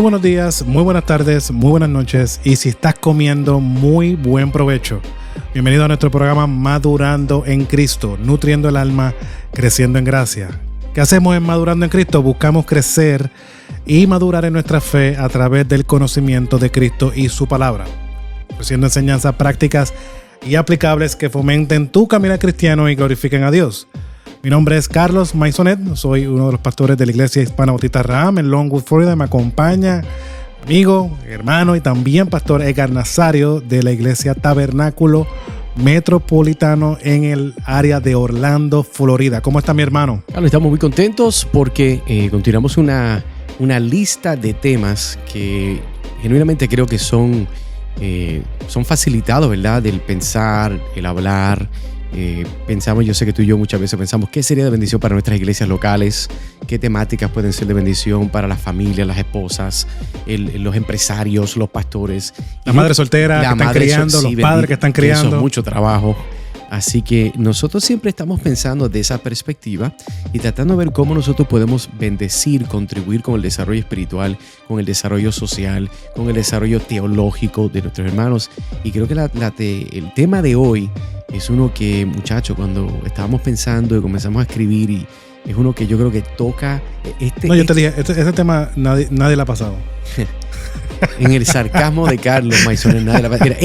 buenos días, muy buenas tardes, muy buenas noches y si estás comiendo, muy buen provecho. Bienvenido a nuestro programa Madurando en Cristo, nutriendo el alma, creciendo en gracia. ¿Qué hacemos en Madurando en Cristo? Buscamos crecer y madurar en nuestra fe a través del conocimiento de Cristo y su palabra, ofreciendo enseñanzas prácticas y aplicables que fomenten tu caminar cristiano y glorifiquen a Dios. Mi nombre es Carlos Maisonet, soy uno de los pastores de la Iglesia Hispana Bautista Raham en Longwood, Florida. Me acompaña amigo, hermano y también pastor Edgar Nazario de la Iglesia Tabernáculo Metropolitano en el área de Orlando, Florida. ¿Cómo está mi hermano? Claro, estamos muy contentos porque continuamos una lista de temas que genuinamente creo que son facilitados, ¿verdad? Del pensar, el hablar. Pensamos, yo sé que tú y yo muchas veces pensamos qué sería de bendición para nuestras iglesias locales, qué temáticas pueden ser de bendición para las familias, las esposas, los empresarios, los pastores, las madres solteras que están criando, los padres que están criando. Eso es mucho trabajo. Así que nosotros siempre estamos pensando de esa perspectiva y tratando de ver cómo nosotros podemos bendecir, contribuir con el desarrollo espiritual, con el desarrollo social, con el desarrollo teológico de nuestros hermanos. Y creo que el tema de hoy es uno que, muchachos, cuando estábamos pensando y comenzamos a escribir, y es uno que yo creo que toca... yo te dije, ese tema nadie le ha pasado. En el sarcasmo de Carlos Maisonet, nadie le ha pasado. Mira,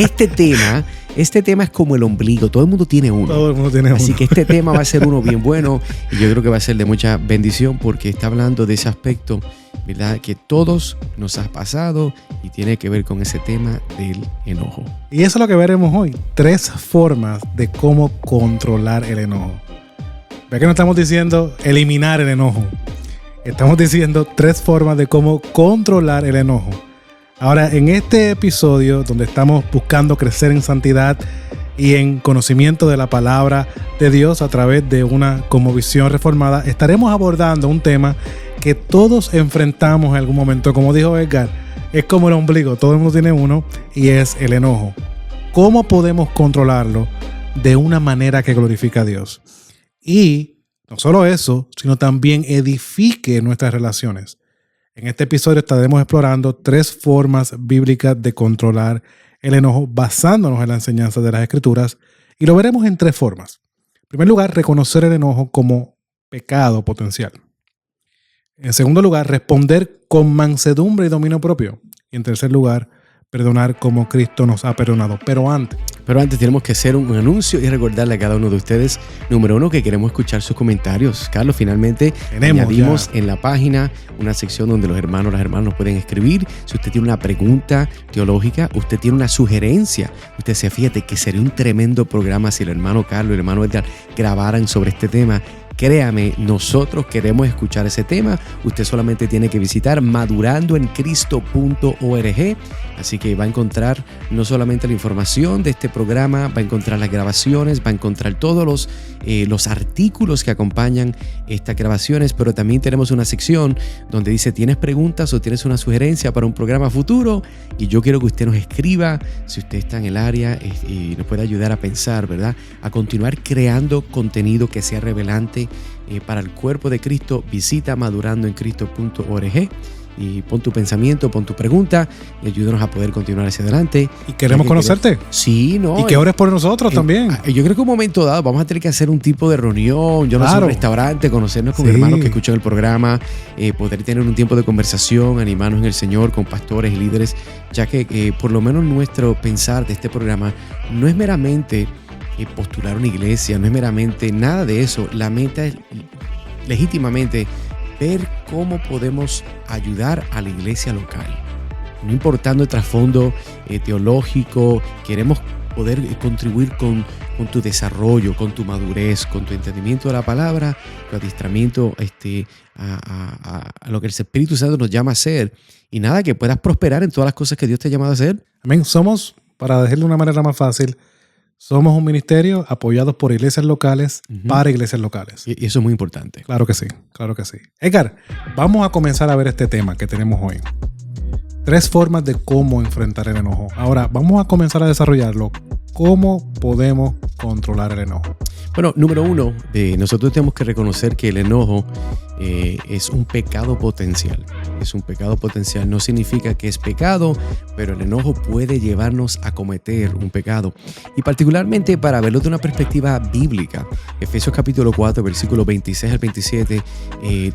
este tema es como el ombligo, todo el mundo tiene uno. Todo el mundo tiene uno. Así que este tema va a ser uno bien bueno y yo creo que va a ser de mucha bendición porque está hablando de ese aspecto, ¿verdad? Que todos nos ha pasado y tiene que ver con ese tema del enojo. Y eso es lo que veremos hoy. 3 formas de cómo controlar el enojo. Ve que no estamos diciendo eliminar el enojo. Estamos diciendo 3 formas de cómo controlar el enojo. Ahora, en este episodio, donde estamos buscando crecer en santidad y en conocimiento de la palabra de Dios a través de una cosmovisión reformada, estaremos abordando un tema que todos enfrentamos en algún momento. Como dijo Edgar, es como el ombligo, todo el mundo tiene uno, y es el enojo. ¿Cómo podemos controlarlo de una manera que glorifique a Dios? Y no solo eso, sino también edifique nuestras relaciones. En este episodio estaremos explorando 3 formas bíblicas de controlar el enojo basándonos en la enseñanza de las Escrituras, y lo veremos en 3 formas. En primer lugar, reconocer el enojo como pecado potencial. En segundo lugar, responder con mansedumbre y dominio propio. Y en tercer lugar, perdonar como Cristo nos ha perdonado. Pero antes tenemos que hacer un anuncio y recordarle a cada uno de ustedes, número 1, que queremos escuchar sus comentarios. Carlos, finalmente añadimos en la página una sección donde las hermanas nos pueden escribir. Si usted tiene una pregunta teológica, usted tiene una sugerencia, usted se fíjate que sería un tremendo programa si el hermano Carlos y el hermano Edgar grabaran sobre este tema. Créame, nosotros queremos escuchar ese tema. Usted solamente tiene que visitar madurandoencristo.org. Así que va a encontrar no solamente la información de este programa, va a encontrar las grabaciones, va a encontrar todos los artículos que acompañan estas grabaciones, pero también tenemos una sección donde dice, ¿tienes preguntas o tienes una sugerencia para un programa futuro? Y yo quiero que usted nos escriba, si usted está en el área y nos puede ayudar a pensar, ¿verdad? A continuar creando contenido que sea revelante para el cuerpo de Cristo. Visita madurandoencristo.org y pon tu pensamiento, pon tu pregunta y ayúdanos a poder continuar hacia adelante. Y queremos conocerte. Sí, ¿no? Y que ores por nosotros también. Yo creo que un momento dado vamos a tener que hacer un tipo de reunión, yo no sé, un restaurante, conocernos con hermanos que escuchan el programa, poder tener un tiempo de conversación, animarnos en el Señor con pastores y líderes, ya que por lo menos nuestro pensar de este programa no es meramente postular una iglesia, no es meramente nada de eso. La meta es legítimamente ver cómo podemos ayudar a la iglesia local. No importando el trasfondo teológico, queremos poder contribuir con tu desarrollo, con tu madurez, con tu entendimiento de la palabra, tu adiestramiento a lo que el Espíritu Santo nos llama a hacer. Y nada, que puedas prosperar en todas las cosas que Dios te ha llamado a hacer. Amén. Para decirlo de una manera más fácil, somos un ministerio apoyados por iglesias locales para iglesias locales. Y eso es muy importante. Claro que sí, claro que sí. Edgar, vamos a comenzar a ver este tema que tenemos hoy. 3 formas de cómo enfrentar el enojo. Ahora, vamos a comenzar a desarrollarlo. ¿Cómo podemos controlar el enojo? Bueno, número uno, nosotros tenemos que reconocer que el enojo es un pecado potencial. Es un pecado potencial. No significa que es pecado, pero el enojo puede llevarnos a cometer un pecado. Y particularmente para verlo de una perspectiva bíblica, Efesios capítulo 4, versículos 26 al 27,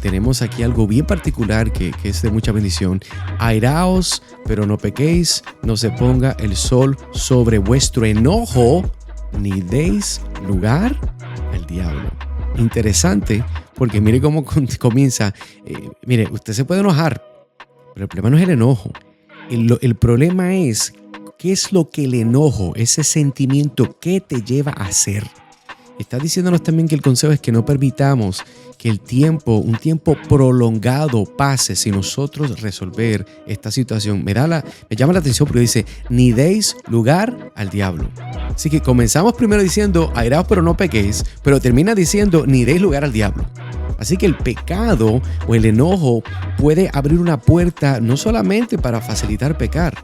tenemos aquí algo bien particular que es de mucha bendición. Airaos, pero no pequéis, no se ponga el sol sobre vuestro enojo, ni deis lugar al diablo. Interesante, porque mire cómo comienza. Mire, usted se puede enojar, pero el problema no es el enojo. El problema es qué es lo que el enojo, ese sentimiento, qué te lleva a hacer. Está diciéndonos también que el consejo es que no permitamos que un tiempo prolongado pase sin nosotros resolver esta situación. Me llama la atención porque dice, ni deis lugar al diablo. Así que comenzamos primero diciendo, airaos pero no pequéis, pero termina diciendo, ni deis lugar al diablo. Así que el pecado o el enojo puede abrir una puerta no solamente para facilitar pecar,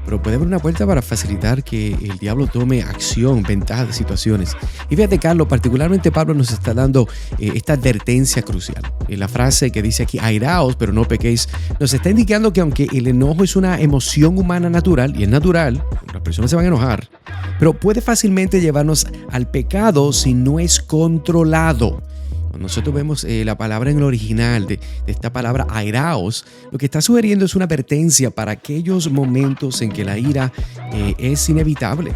pero puede abrir una puerta para facilitar que el diablo tome acción, ventaja de situaciones. Y fíjate, Carlos, particularmente Pablo nos está dando esta advertencia crucial. La frase que dice aquí, airaos, pero no pequéis, nos está indicando que aunque el enojo es una emoción humana natural, y es natural, las personas se van a enojar, pero puede fácilmente llevarnos al pecado si no es controlado. Nosotros vemos la palabra en el original de esta palabra airaos, lo que está sugiriendo es una advertencia para aquellos momentos en que la ira es inevitable.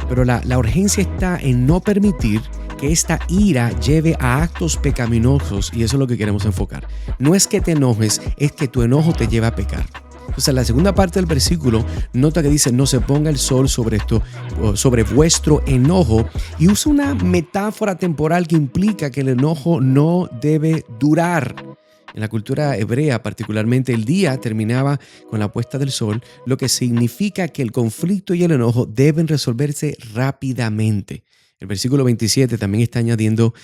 Pero la urgencia está en no permitir que esta ira lleve a actos pecaminosos, y eso es lo que queremos enfocar. No es que te enojes, es que tu enojo te lleva a pecar. Entonces, la segunda parte del versículo, nota que dice, no se ponga el sol sobre vuestro enojo, y usa una metáfora temporal que implica que el enojo no debe durar. En la cultura hebrea, particularmente, el día terminaba con la puesta del sol, lo que significa que el conflicto y el enojo deben resolverse rápidamente. El versículo 27 también está añadiendo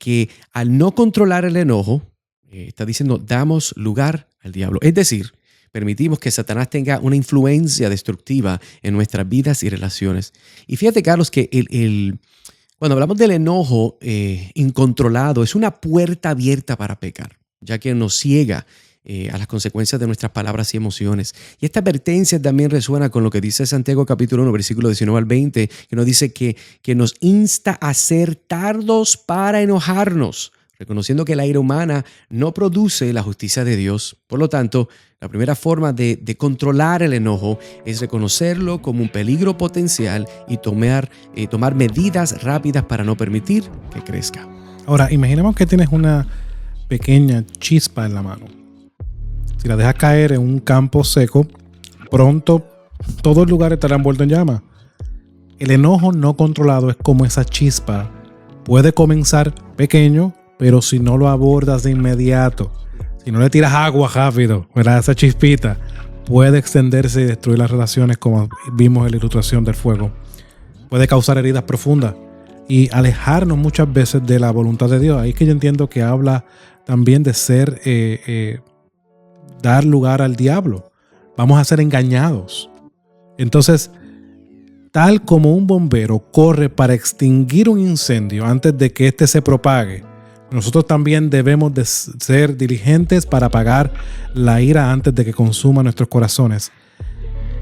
que al no controlar el enojo, está diciendo, damos lugar al diablo. Es decir, permitimos que Satanás tenga una influencia destructiva en nuestras vidas y relaciones. Y fíjate, Carlos, que cuando hablamos del enojo incontrolado, es una puerta abierta para pecar, ya que nos ciega a las consecuencias de nuestras palabras y emociones. Y esta advertencia también resuena con lo que dice Santiago capítulo 1, versículo 19 al 20, que nos dice que nos insta a ser tardos para enojarnos, reconociendo que la ira humana no produce la justicia de Dios. Por lo tanto, la primera forma de controlar el enojo es reconocerlo como un peligro potencial y tomar medidas rápidas para no permitir que crezca. Ahora, imaginemos que tienes una pequeña chispa en la mano. Si la dejas caer en un campo seco, pronto todo el lugar estará envuelto en llamas. El enojo no controlado es como esa chispa. Puede comenzar pequeño, pero si no lo abordas de inmediato, si no le tiras agua rápido, ¿verdad? Esa chispita puede extenderse y destruir las relaciones, como vimos en la ilustración del fuego. Puede causar heridas profundas y alejarnos muchas veces de la voluntad de Dios. Ahí es que yo entiendo que habla también de ser, dar lugar al diablo. Vamos a ser engañados. Entonces, tal como un bombero corre para extinguir un incendio antes de que éste se propague, nosotros también debemos de ser diligentes para apagar la ira antes de que consuma nuestros corazones.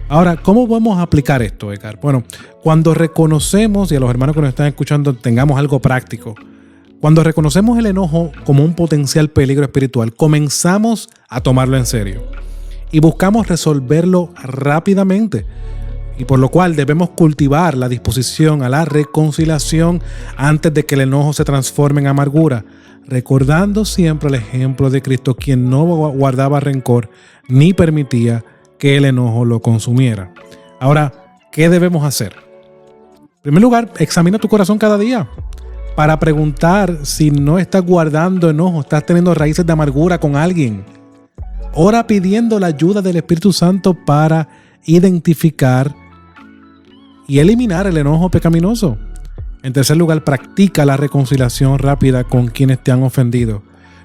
Ahora, ¿cómo podemos aplicar esto, Edgar? Bueno, cuando reconocemos, y a los hermanos que nos están escuchando tengamos algo práctico, cuando reconocemos el enojo como un potencial peligro espiritual, comenzamos a tomarlo en serio y buscamos resolverlo rápidamente. Y por lo cual debemos cultivar la disposición a la reconciliación antes de que el enojo se transforme en amargura, recordando siempre el ejemplo de Cristo, quien no guardaba rencor ni permitía que el enojo lo consumiera. Ahora, ¿qué debemos hacer? En primer lugar, examina tu corazón cada día para preguntar si no estás guardando enojo, estás teniendo raíces de amargura con alguien. Ora pidiendo la ayuda del Espíritu Santo para identificar y eliminar el enojo pecaminoso. En tercer lugar, practica la reconciliación rápida con quienes te han ofendido.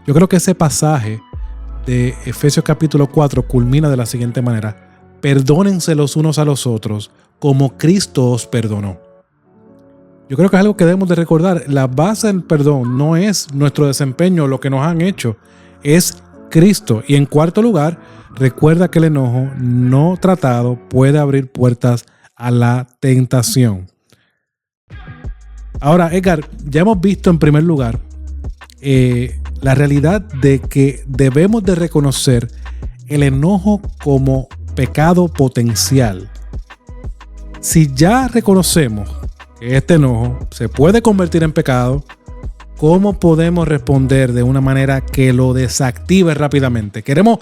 Yo creo que ese pasaje de Efesios capítulo 4 culmina de la siguiente manera: perdónense los unos a los otros como Cristo os perdonó. Yo creo que es algo que debemos de recordar. La base del perdón no es nuestro desempeño, lo que nos han hecho, es Cristo. Y en cuarto lugar, recuerda que el enojo no tratado puede abrir puertas a la tentación. Ahora, Edgar, ya hemos visto en primer lugar la realidad de que debemos de reconocer el enojo como pecado potencial. Si ya reconocemos que este enojo se puede convertir en pecado, ¿cómo podemos responder de una manera que lo desactive rápidamente? Queremos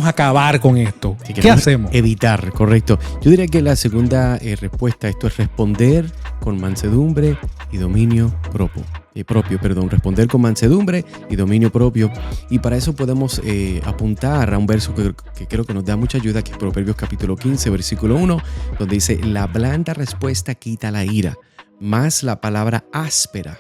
acabar con esto. Sí, ¿qué hacemos? Evitar, correcto. Yo diría que la segunda respuesta a esto es responder con mansedumbre y dominio propio. Responder con mansedumbre y dominio propio. Y para eso podemos apuntar a un verso que creo que nos da mucha ayuda, que es Proverbios capítulo 15, versículo 1, donde dice: la blanda respuesta quita la ira, mas la palabra áspera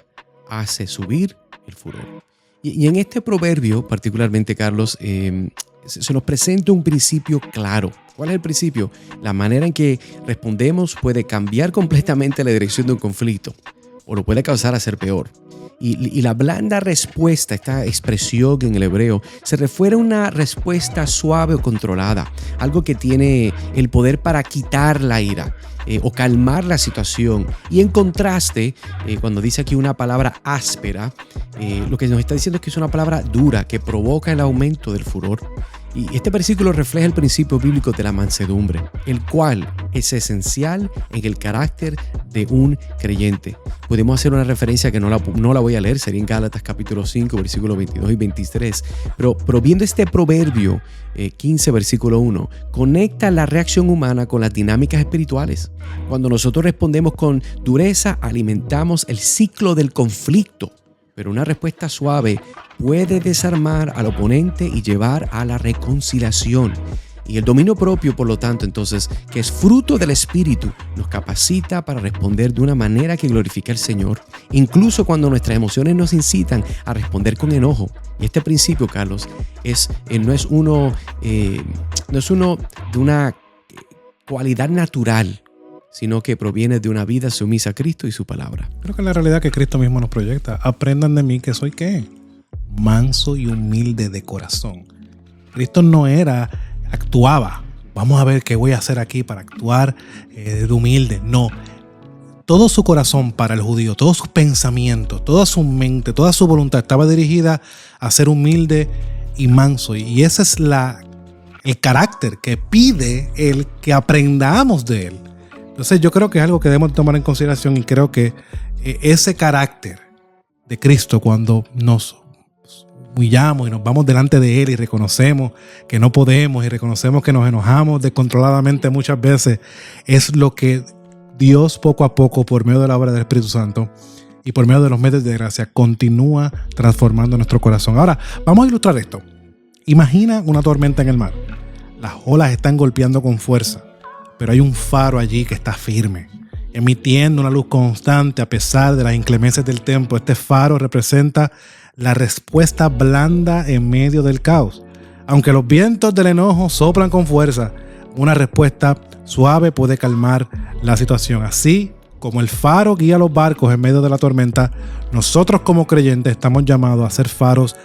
hace subir el furor. Y en este proverbio, particularmente, Carlos, se nos presenta un principio claro. ¿Cuál es el principio? La manera en que respondemos puede cambiar completamente la dirección de un conflicto o lo puede causar a ser peor. Y la blanda respuesta, esta expresión en el hebreo, se refiere a una respuesta suave o controlada, algo que tiene el poder para quitar la ira o calmar la situación. Y en contraste, cuando dice aquí una palabra áspera, lo que nos está diciendo es que es una palabra dura que provoca el aumento del furor. Y este versículo refleja el principio bíblico de la mansedumbre, el cual es esencial en el carácter de un creyente. Podemos hacer una referencia que no la voy a leer, sería en Gálatas capítulo 5, versículos 22 y 23. Pero viendo este proverbio 15, versículo 1, conecta la reacción humana con las dinámicas espirituales. Cuando nosotros respondemos con dureza, alimentamos el ciclo del conflicto. Pero una respuesta suave puede desarmar al oponente y llevar a la reconciliación. Y el dominio propio, por lo tanto, entonces, que es fruto del Espíritu, nos capacita para responder de una manera que glorifica al Señor, incluso cuando nuestras emociones nos incitan a responder con enojo. Y este principio, Carlos, no es uno de una cualidad natural, sino que proviene de una vida sumisa a Cristo y su palabra. Creo que es la realidad que Cristo mismo nos proyecta. Aprendan de mí que soy ¿qué? Manso y humilde de corazón. Cristo no actuaba. Vamos a ver qué voy a hacer aquí para actuar de humilde. No. Todo su corazón para el judío, todos sus pensamientos, toda su mente, toda su voluntad estaba dirigida a ser humilde y manso. Y ese es el carácter que pide el que aprendamos de él. Entonces yo creo que es algo que debemos tomar en consideración, y creo que ese carácter de Cristo, cuando nos humillamos y nos vamos delante de él y reconocemos que no podemos y reconocemos que nos enojamos descontroladamente muchas veces, es lo que Dios poco a poco, por medio de la obra del Espíritu Santo y por medio de los medios de gracia, continúa transformando nuestro corazón. Ahora, vamos a ilustrar esto. Imagina una tormenta en el mar. Las olas están golpeando con fuerza, pero hay un faro allí que está firme, emitiendo una luz constante a pesar de las inclemencias del tiempo. Este faro representa la respuesta blanda en medio del caos. Aunque los vientos del enojo soplan con fuerza, una respuesta suave puede calmar la situación. Así como el faro guía los barcos en medio de la tormenta, nosotros como creyentes estamos llamados a ser faros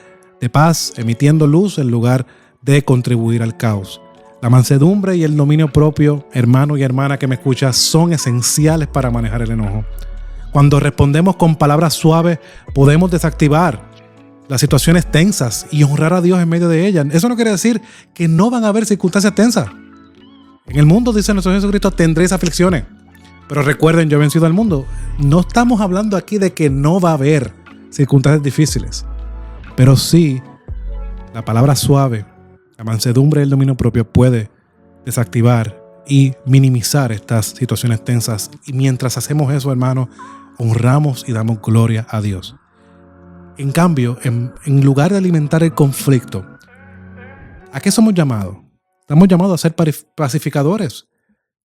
de paz, emitiendo luz en lugar de contribuir al caos. La mansedumbre y el dominio propio, hermano y hermana que me escuchas, son esenciales para manejar el enojo. Cuando respondemos con palabras suaves, podemos desactivar las situaciones tensas y honrar a Dios en medio de ellas. Eso no quiere decir que no van a haber circunstancias tensas. En el mundo, dice nuestro Señor Jesucristo, tendréis aflicciones. Pero recuerden, yo he vencido al mundo. No estamos hablando aquí de que no va a haber circunstancias difíciles. Pero sí, la palabra suave, la mansedumbre y el dominio propio puede desactivar y minimizar estas situaciones tensas. Y mientras hacemos eso, hermano, honramos y damos gloria a Dios. En cambio, en lugar de alimentar el conflicto, ¿a qué somos llamados? Estamos llamados a ser pacificadores.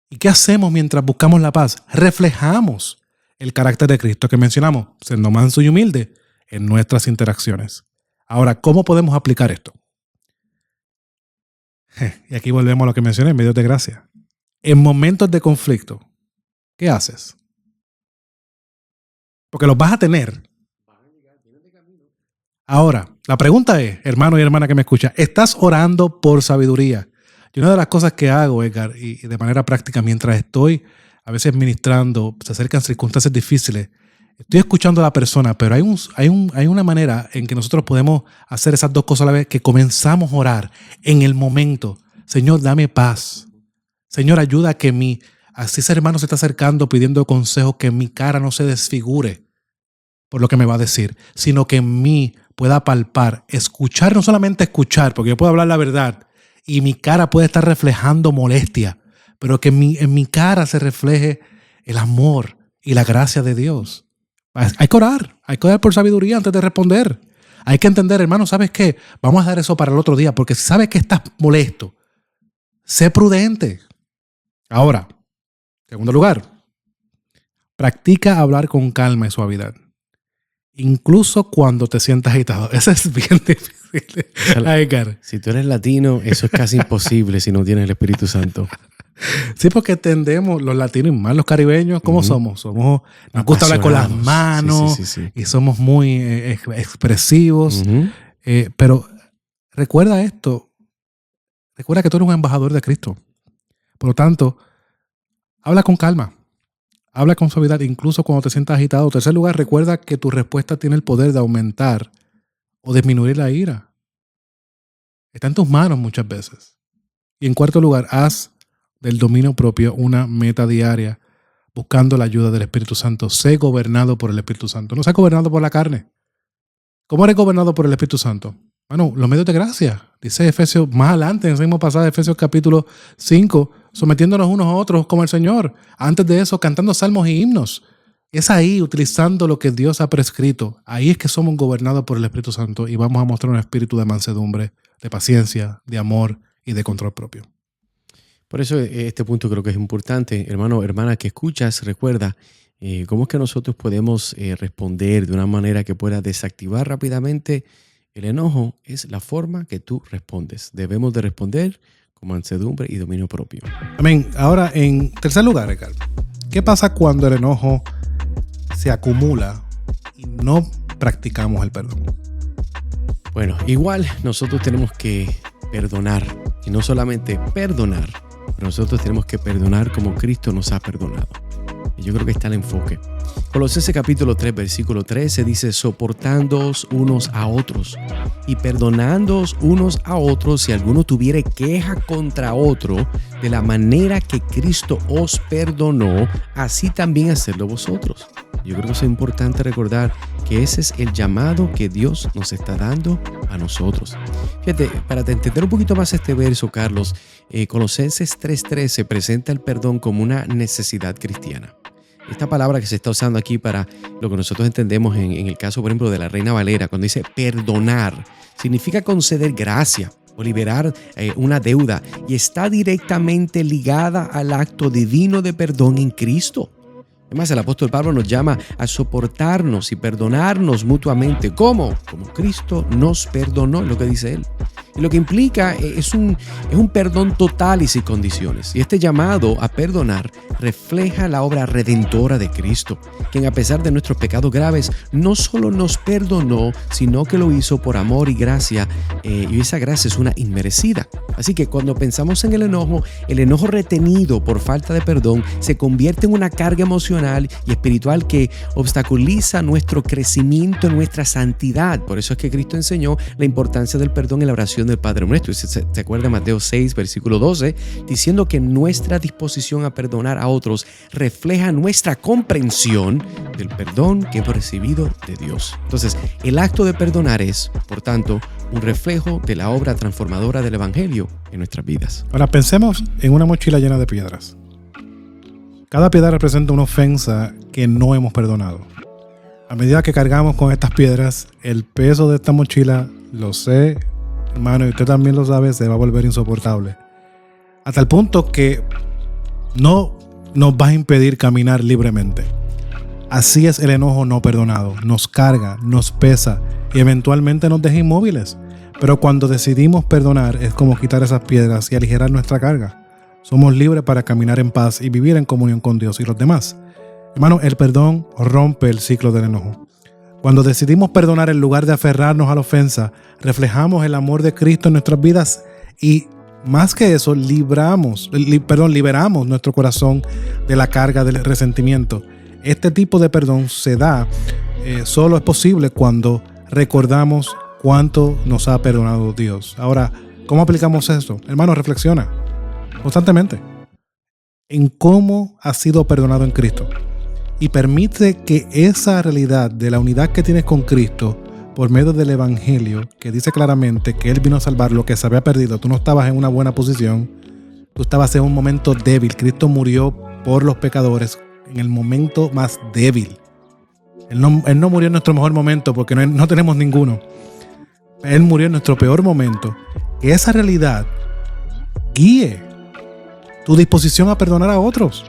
¿Y qué hacemos mientras buscamos la paz? Reflejamos el carácter de Cristo que mencionamos, siendo manso y humilde en nuestras interacciones. Ahora, ¿cómo podemos aplicar esto? Y aquí volvemos a lo que mencioné, en medios de gracia. En momentos de conflicto, ¿qué haces? Porque los vas a tener. Ahora, la pregunta es, hermano y hermana que me escucha, ¿estás orando por sabiduría? Y una de las cosas que hago, Edgar, y de manera práctica, mientras estoy a veces ministrando, se acercan circunstancias difíciles, estoy escuchando a la persona, pero hay una manera en que nosotros podemos hacer esas dos cosas a la vez, que comenzamos a orar en el momento. Señor, dame paz. Señor, ayuda a que así ese hermano se está acercando pidiendo consejos, que mi cara no se desfigure por lo que me va a decir, sino que en mí pueda palpar, escuchar, no solamente escuchar, porque yo puedo hablar la verdad y mi cara puede estar reflejando molestia, pero que en mi cara se refleje el amor y la gracia de Dios. Hay que orar por sabiduría antes de responder. Hay que entender, hermano, ¿sabes qué? Vamos a dar eso para el otro día, porque si sabes que estás molesto, sé prudente. Ahora, segundo lugar, practica hablar con calma y suavidad. Incluso cuando te sientas agitado. Eso es bien difícil. Edgar. Si tú eres latino, eso es casi imposible si no tienes el Espíritu Santo. Sí, porque tendemos, los latinos y más los caribeños, ¿cómo somos? Nos gusta hablar con las manos sí. Y somos muy expresivos. Pero recuerda esto. Recuerda que tú eres un embajador de Cristo. Por lo tanto, habla con calma. Habla con suavidad, incluso cuando te sientas agitado. En tercer lugar, recuerda que tu respuesta tiene el poder de aumentar o disminuir la ira. Está en tus manos muchas veces. Y en cuarto lugar, haz del dominio propio una meta diaria, buscando la ayuda del Espíritu Santo. Sé gobernado por el Espíritu Santo. No seas gobernado por la carne. ¿Cómo eres gobernado por el Espíritu Santo? Bueno, los medios de gracia. Dice Efesios, más adelante, en el mismo pasaje, Efesios capítulo 5, sometiéndonos unos a otros como el Señor. Antes de eso, cantando salmos y himnos. Es ahí, utilizando lo que Dios ha prescrito. Ahí es que somos gobernados por el Espíritu Santo y vamos a mostrar un espíritu de mansedumbre, de paciencia, de amor y de control propio. Por eso este punto creo que es importante. Hermano, hermana que escuchas, recuerda cómo es que nosotros podemos responder de una manera que pueda desactivar rápidamente el enojo. Es la forma que tú respondes. Debemos de responder con mansedumbre y dominio propio. Amén. Ahora, en tercer lugar, Ricardo, ¿qué pasa cuando el enojo se acumula y no practicamos el perdón? Bueno, igual nosotros tenemos que perdonar. Y no solamente perdonar, pero nosotros tenemos que perdonar como Cristo nos ha perdonado. Y yo creo que está el enfoque. Colosenses capítulo 3, versículo 13 dice: soportándoos unos a otros y perdonándoos unos a otros si alguno tuviere queja contra otro, de la manera que Cristo os perdonó, así también hacedlo vosotros. Yo creo que es importante recordar que ese es el llamado que Dios nos está dando a nosotros. Fíjate, para entender un poquito más este verso, Carlos, Colosenses 3:13 presenta el perdón como una necesidad cristiana. Esta palabra que se está usando aquí para lo que nosotros entendemos en el caso, por ejemplo, de la Reina Valera, cuando dice perdonar, significa conceder gracia o liberar una deuda y está directamente ligada al acto divino de perdón en Cristo. Además, el apóstol Pablo nos llama a soportarnos y perdonarnos mutuamente. ¿Cómo? Como Cristo nos perdonó, es lo que dice él. Y lo que implica es un perdón total y sin condiciones. Y este llamado a perdonar refleja la obra redentora de Cristo, quien a pesar de nuestros pecados graves, no solo nos perdonó, sino que lo hizo por amor y gracia. Y esa gracia es una inmerecida. Así que cuando pensamos en el enojo retenido por falta de perdón se convierte en una carga emocional y espiritual que obstaculiza nuestro crecimiento, nuestra santidad. Por eso es que Cristo enseñó la importancia del perdón en la oración del Padre Nuestro. ¿Se acuerda de Mateo 6, versículo 12? Diciendo que nuestra disposición a perdonar a otros refleja nuestra comprensión del perdón que hemos recibido de Dios. Entonces, el acto de perdonar es, por tanto, un reflejo de la obra transformadora del Evangelio en nuestras vidas. Ahora pensemos en una mochila llena de piedras. Cada piedra representa una ofensa que no hemos perdonado. A medida que cargamos con estas piedras, el peso de esta mochila, lo sé, hermano, y usted también lo sabe, se va a volver insoportable. Hasta el punto que no nos va a impedir caminar libremente. Así es el enojo no perdonado. Nos carga, nos pesa y eventualmente nos deja inmóviles. Pero cuando decidimos perdonar es como quitar esas piedras y aligerar nuestra carga. Somos libres para caminar en paz y vivir en comunión con Dios y los demás. Hermano, el perdón rompe el ciclo del enojo. Cuando decidimos perdonar en lugar de aferrarnos a la ofensa, reflejamos el amor de Cristo en nuestras vidas y más que eso, liberamos nuestro corazón de la carga del resentimiento. Este tipo de perdón se da, solo es posible cuando recordamos cuánto nos ha perdonado Dios. Ahora, ¿cómo aplicamos esto? Hermano, reflexiona constantemente en cómo has sido perdonado en Cristo y permite que esa realidad de la unidad que tienes con Cristo por medio del Evangelio, que dice claramente que Él vino a salvar lo que se había perdido. Tú no estabas en una buena posición, tú estabas en un momento débil. Cristo murió por los pecadores en el momento más débil. Él no murió en nuestro mejor momento porque no tenemos ninguno. Él murió en nuestro peor momento. Que esa realidad guíe tu disposición a perdonar a otros.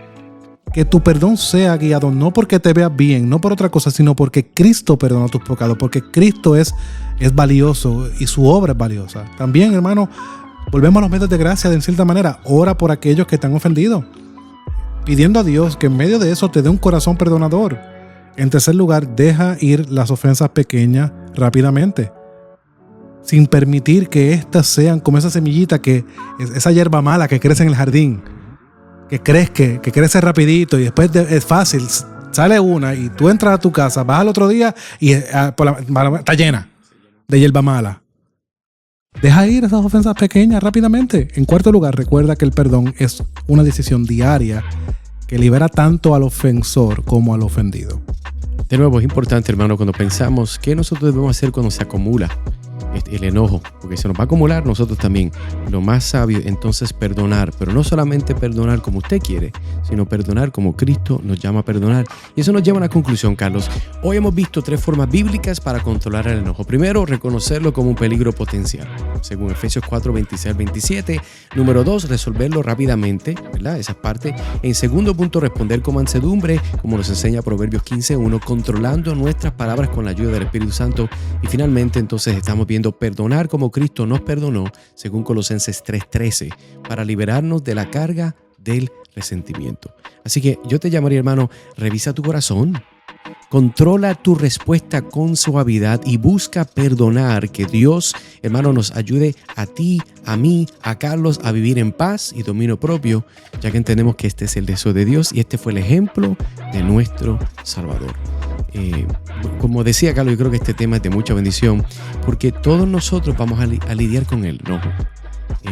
Que tu perdón sea guiado no porque te veas bien, no por otra cosa, sino porque Cristo perdonó tus pecados, porque Cristo es valioso y su obra es valiosa. También, hermano, volvemos a los medios de gracia de cierta manera. Ora por aquellos que están ofendidos, pidiendo a Dios que en medio de eso te dé un corazón perdonador. En tercer lugar, deja ir las ofensas pequeñas rápidamente, sin permitir que éstas sean como esa semillita, esa hierba mala que crece en el jardín, que crece rapidito y después es fácil, sale una y tú entras a tu casa, vas al otro día y está llena de hierba mala. Deja ir esas ofensas pequeñas rápidamente. En cuarto lugar, recuerda que el perdón es una decisión diaria que libera tanto al ofensor como al ofendido. De nuevo, es importante, hermano, cuando pensamos qué nosotros debemos hacer cuando se acumula el enojo, porque se nos va a acumular nosotros también. Lo más sabio entonces perdonar, pero no solamente perdonar como usted quiere, sino perdonar como Cristo nos llama a perdonar. Y eso nos lleva a una conclusión, Carlos. Hoy hemos visto 3 formas bíblicas para controlar el enojo. Primero, reconocerlo como un peligro potencial, según Efesios 4, 26 al 27. Número 2, resolverlo rápidamente, ¿verdad? Esa parte. En segundo punto, responder con mansedumbre, como nos enseña Proverbios 15:1, controlando nuestras palabras con la ayuda del Espíritu Santo. Y finalmente, entonces, estamos viendo perdonar como Cristo nos perdonó, según Colosenses 3:13, para liberarnos de la carga del resentimiento. Así que yo te llamaría, hermano, revisa tu corazón, controla tu respuesta con suavidad y busca perdonar. Que Dios, hermano, nos ayude a ti, a mí, a Carlos a vivir en paz y dominio propio, ya que entendemos que este es el deseo de Dios y este fue el ejemplo de nuestro Salvador. Como decía Carlos, yo creo que este tema es de mucha bendición porque todos nosotros vamos a lidiar con el enojo.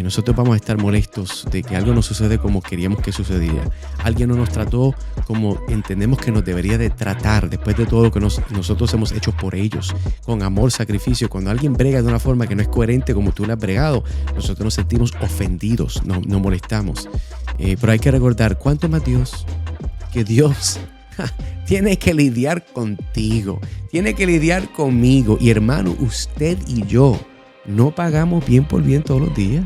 Nosotros vamos a estar molestos de que algo no sucede como queríamos que sucediera. Alguien no nos trató como entendemos que nos debería de tratar después de todo lo que nosotros hemos hecho por ellos, con amor, sacrificio. Cuando alguien brega de una forma que no es coherente como tú le has bregado, nosotros nos sentimos ofendidos, nos molestamos. Pero hay que recordar, ¿cuánto más Dios? Que Dios tiene que lidiar contigo, tiene que lidiar conmigo. Y hermano, usted y yo no pagamos bien por bien todos los días,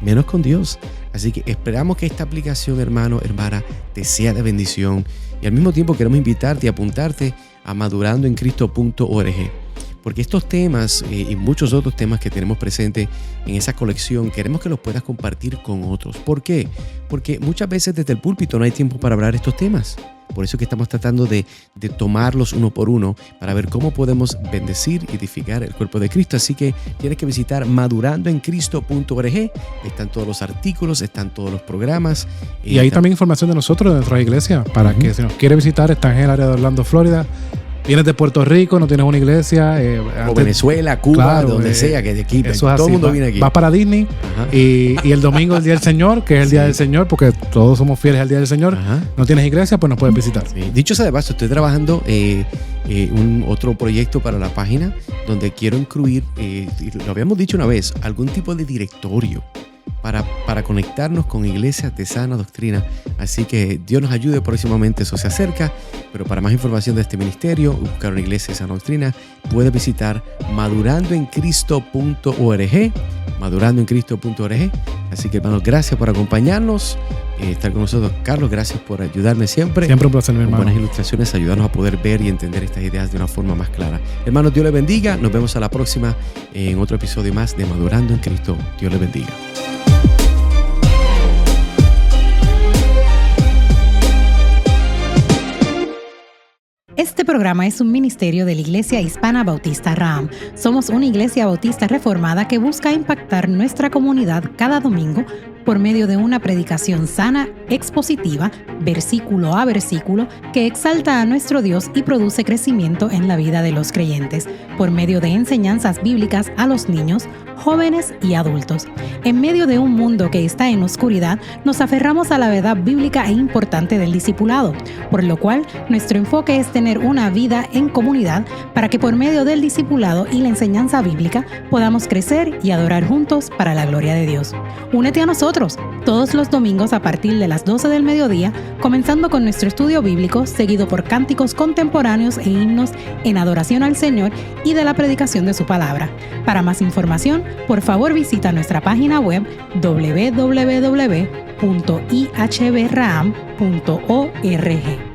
menos con Dios. Así que esperamos que esta aplicación, hermano, hermana, te sea de bendición. Y al mismo tiempo queremos invitarte y apuntarte a madurandoencristo.org. Porque estos temas y muchos otros temas que tenemos presentes en esa colección, queremos que los puedas compartir con otros. ¿Por qué? Porque muchas veces desde el púlpito no hay tiempo para hablar estos temas. Por eso es que estamos tratando de tomarlos uno por uno para ver cómo podemos bendecir y edificar el cuerpo de Cristo. Así que tienes que visitar madurandoencristo.org. Están todos los artículos, están todos los programas. Y hay también información de nosotros, de nuestra iglesia, para que si nos quiere visitar, están en el área de Orlando, Florida. Vienes de Puerto Rico, no tienes una iglesia. O Venezuela, Cuba, claro, donde sea, que de aquí. Todo el mundo viene aquí. Vas para Disney y el domingo el Día del Señor, que es el Día del Señor, porque todos somos fieles al Día del Señor. No tienes iglesia, pues nos puedes visitar. Sí. Dicho sea de paso, estoy trabajando un otro proyecto para la página donde quiero incluir, lo habíamos dicho una vez, algún tipo de directorio para conectarnos con iglesias de sana doctrina. Así que Dios nos ayude, próximamente eso se acerca. Pero para más información de este ministerio, buscar una iglesia de sana doctrina, puedes visitar madurandoencristo.org, madurandoencristo.org. Así que, hermanos, gracias por acompañarnos, estar con nosotros. Carlos, gracias por ayudarme siempre. Siempre un placer, mi hermano. Buenas ilustraciones, ayudarnos a poder ver y entender estas ideas de una forma más clara. Hermanos, Dios les bendiga. Nos vemos a la próxima en otro episodio más de Madurando en Cristo. Dios les bendiga. Este programa es un ministerio de la Iglesia Hispana Bautista Raham. Somos una iglesia bautista reformada que busca impactar nuestra comunidad cada domingo por medio de una predicación sana, expositiva, versículo a versículo, que exalta a nuestro Dios y produce crecimiento en la vida de los creyentes, por medio de enseñanzas bíblicas a los niños, jóvenes y adultos. En medio de un mundo que está en oscuridad, nos aferramos a la verdad bíblica e importante del discipulado, por lo cual nuestro enfoque es tener una vida en comunidad para que por medio del discipulado y la enseñanza bíblica podamos crecer y adorar juntos para la gloria de Dios. Únete a nosotros todos los domingos a partir de las 12 del mediodía, comenzando con nuestro estudio bíblico, seguido por cánticos contemporáneos e himnos en adoración al Señor y de la predicación de su palabra. Para más información, por favor visita nuestra página web www.ihbraham.org.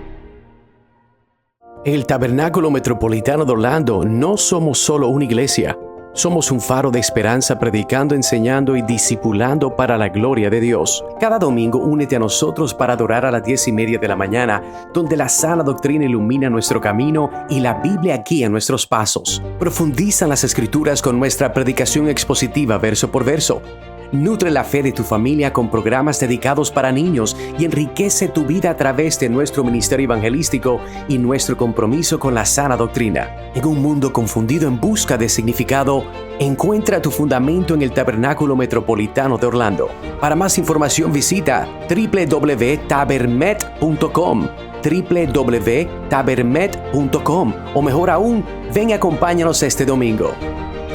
En el Tabernáculo Metropolitano de Orlando no somos solo una iglesia. Somos un faro de esperanza predicando, enseñando y discipulando para la gloria de Dios. Cada domingo únete a nosotros para adorar a las 10:30 de la mañana, donde la sana doctrina ilumina nuestro camino y la Biblia guía nuestros pasos. Profundiza en las Escrituras con nuestra predicación expositiva verso por verso. Nutre la fe de tu familia con programas dedicados para niños y enriquece tu vida a través de nuestro ministerio evangelístico y nuestro compromiso con la sana doctrina. En un mundo confundido en busca de significado, encuentra tu fundamento en el Tabernáculo Metropolitano de Orlando. Para más información visita www.tabermet.com www.tabermet.com o mejor aún, ven y acompáñanos este domingo.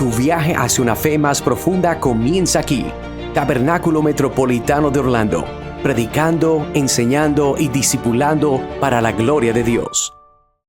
Tu viaje hacia una fe más profunda comienza aquí. Tabernáculo Metropolitano de Orlando, predicando, enseñando y discipulando para la gloria de Dios.